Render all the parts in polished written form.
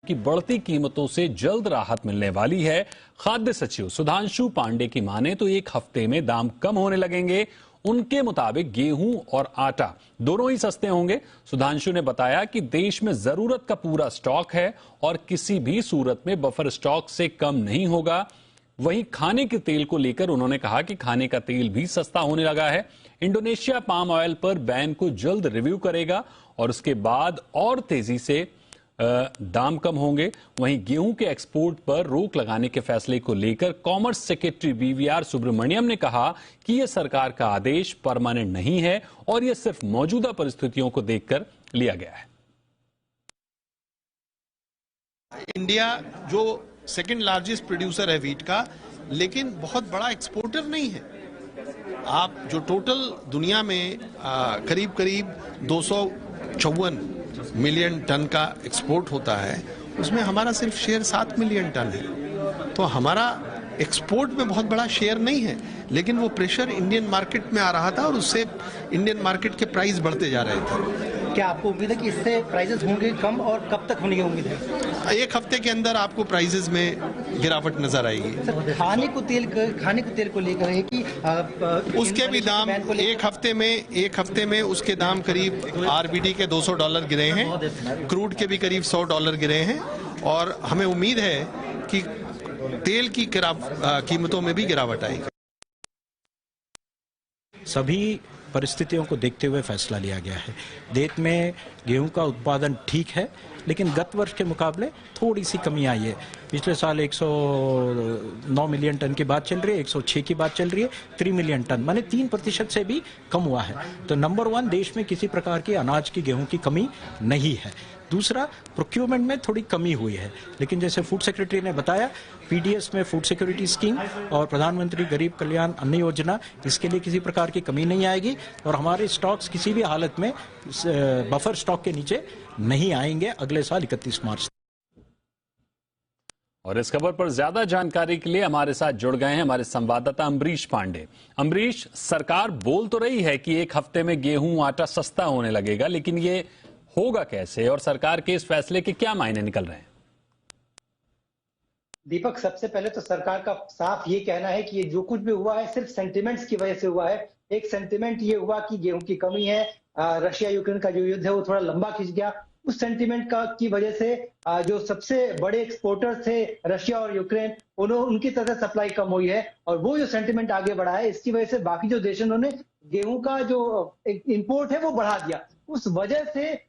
की बढ़ती कीमतों से जल्द राहत मिलने वाली है। खाद्य सचिव सुधांशु पांडे की माने तो एक हफ्ते में दाम कम होने लगेंगे। उनके मुताबिक गेहूं और आटा दोनों ही सस्ते होंगे। सुधांशु ने बताया कि देश में जरूरत का पूरा स्टॉक है और किसी भी सूरत में बफर स्टॉक से कम नहीं होगा। वहीं खाने के तेल को लेकर उन्होंने कहा कि खाने का तेल भी सस्ता होने लगा है। इंडोनेशिया पाम ऑयल पर बैन को जल्द रिव्यू करेगा और उसके बाद और तेजी से दाम कम होंगे। वहीं गेहूं के एक्सपोर्ट पर रोक लगाने के फैसले को लेकर कॉमर्स सेक्रेटरी वीवीआर सुब्रमण्यम ने कहा कि यह सरकार का आदेश परमानेंट नहीं है और यह सिर्फ मौजूदा परिस्थितियों को देखकर लिया गया है। इंडिया जो सेकंड लार्जेस्ट प्रोड्यूसर है व्हीट का, लेकिन बहुत बड़ा एक्सपोर्टर नहीं है। आप जो टोटल दुनिया में करीब करीब 254 मिलियन टन का एक्सपोर्ट होता है, उसमें हमारा सिर्फ शेयर 7 मिलियन टन है। तो हमारा एक्सपोर्ट में बहुत बड़ा शेयर नहीं है, लेकिन वो प्रेशर इंडियन मार्केट में आ रहा था और उससे इंडियन मार्केट के प्राइस बढ़ते जा रहे थे। क्या आपको उम्मीद है कि इससे प्राइसेस होंगे कम और कब तक होने की उम्मीद है? एक हफ्ते के अंदर आपको प्राइसेस में गिरावट नजर आएगी। सर, खाने को तेल को लेकर है कि उसके भी दाम एक हफ्ते में उसके दाम करीब आरबीडी के $200 गिरे हैं, क्रूड के भी करीब $100 गिरे हैं और हमें उम्मीद है कि तेल की कीमतों में भी गिरावट आएगी। सभी परिस्थितियों को देखते हुए फैसला लिया गया है। देश में गेहूं का उत्पादन ठीक है, लेकिन गत वर्ष के मुकाबले थोड़ी सी कमी आई है। पिछले साल 109 मिलियन टन की बात चल रही है, 106 की बात चल रही है, 3 मिलियन टन माने 3% से भी कम हुआ है। तो नंबर 1, देश में किसी प्रकार की अनाज की गेहूं की कमी नहीं है। दूसरा, प्रोक्योरमेंट में थोड़ी कमी हुई है, लेकिन जैसे फूड सेक्रेटरी ने बताया, पीडीएस में फूड सिक्योरिटी स्कीम और प्रधानमंत्री गरीब कल्याण अन्न योजना, इसके लिए किसी प्रकार की कमी नहीं आएगी और हमारे स्टॉक्स किसी भी हालत में बफर स्टॉक के नीचे नहीं आएंगे अगले साल 31 मार्च। और इस खबर पर ज्यादा जानकारी के लिए हमारे साथ जुड़ गए हैं हमारे संवाददाता अम्बरीश पांडे। अम्बरीश, सरकार बोल तो रही है कि एक हफ्ते में गेहूं आटा सस्ता होने लगेगा, लेकिन ये होगा कैसे और सरकार के इस फैसले के क्या मायने निकल रहे हैं? दीपक, सबसे पहले तो सरकार का साफ ये कहना है कि ये जो कुछ भी हुआ है सिर्फ सेंटिमेंट्स की वजह से हुआ है। एक सेंटिमेंट ये हुआ कि गेहूं की कमी है, रशिया यूक्रेन का जो युद्ध है वो थोड़ा लंबा खिंच गया। उस सेंटिमेंट की वजह से जो सबसे बड़े एक्सपोर्टर थे रशिया और यूक्रेन, उनकी तरफ सप्लाई कम हुई है और वो जो सेंटिमेंट आगे बढ़ा है, इसकी वजह से बाकी जो देशों ने गेहूं का जो इंपोर्ट है वो बढ़ा दिया। उस वजह से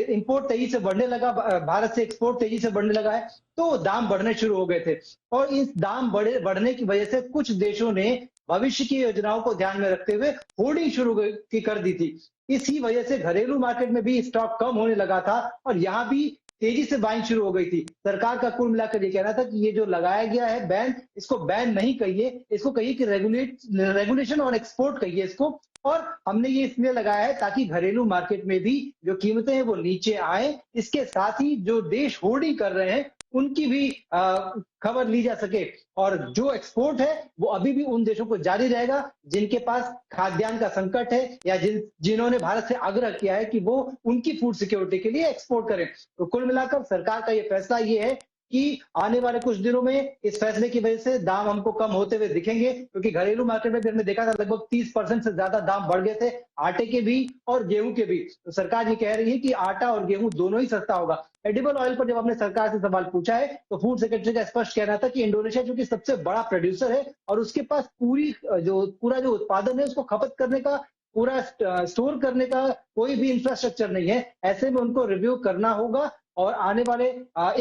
इंपोर्ट तेजी से बढ़ने लगा, भारत से एक्सपोर्ट तेजी से बढ़ने लगा है, तो दाम बढ़ने शुरू हो गए थे। और इस दाम बढ़ने की वजह से कुछ देशों ने भविष्य की योजनाओं को ध्यान में रखते हुए होर्डिंग शुरू कर दी थी। इसी वजह से घरेलू मार्केट में भी स्टॉक कम होने लगा था और यहाँ भी तेजी से बाइंग शुरू हो गई थी। सरकार का कुल मिलाकर ये कहना था कि ये जो लगाया गया है बैन, इसको बैन नहीं कहिए, इसको कहिए कि रेगुलेशन ऑन एक्सपोर्ट कहिए इसको। और हमने ये इसलिए लगाया है ताकि घरेलू मार्केट में भी जो कीमतें हैं वो नीचे आए। इसके साथ ही जो देश होर्डिंग कर रहे हैं उनकी भी खबर ली जा सके और जो एक्सपोर्ट है वो अभी भी उन देशों को जारी रहेगा जिनके पास खाद्यान्न का संकट है या जिन्होंने भारत से आग्रह किया है कि वो उनकी फूड सिक्योरिटी के लिए एक्सपोर्ट करें। तो कुल मिलाकर सरकार का ये फैसला ये है कि आने वाले कुछ दिनों में इस फैसले की वजह से दाम हमको कम होते हुए दिखेंगे, क्योंकि घरेलू मार्केट में भी हमने देखा था लगभग 30% से ज्यादा दाम बढ़ गए थे आटे के भी और गेहूं के भी। तो सरकार ये कह रही है कि आटा और गेहूं दोनों ही सस्ता होगा। एडिबल ऑयल पर जब हमने सरकार से सवाल पूछा है तो फूड सेक्रेटरी का स्पष्ट कहना था कि इंडोनेशिया जो कि सबसे बड़ा प्रोड्यूसर है और उसके पास पूरा जो उत्पादन है उसको खपत करने का, पूरा स्टोर करने का कोई भी इंफ्रास्ट्रक्चर नहीं है। ऐसे में उनको रिव्यू करना होगा और आने वाले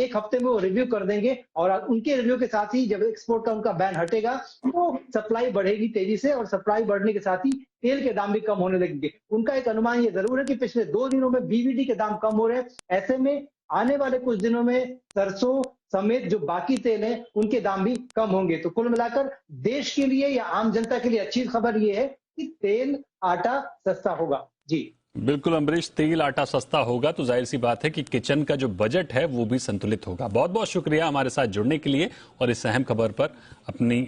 एक हफ्ते में वो रिव्यू कर देंगे और उनके रिव्यू के साथ ही जब एक्सपोर्ट का उनका बैन हटेगा तो सप्लाई बढ़ेगी तेजी से और सप्लाई बढ़ने के साथ ही तेल के दाम भी कम होने लगेंगे। उनका एक अनुमान ये जरूर है कि पिछले 2 दिनों में बीवीडी के दाम कम हो रहे हैं। ऐसे में आने वाले कुछ दिनों में सरसों समेत जो बाकी तेल है उनके दाम भी कम होंगे। तो कुल मिलाकर देश के लिए या आम जनता के लिए अच्छी खबर ये है कि तेल आटा सस्ता होगा। जी बिल्कुल अम्बरीश, तेल आटा सस्ता होगा तो जाहिर सी बात है कि किचन का जो बजट है वो भी संतुलित होगा। बहुत बहुत शुक्रिया हमारे साथ जुड़ने के लिए और इस अहम खबर पर अपनी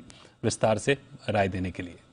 विस्तार से राय देने के लिए।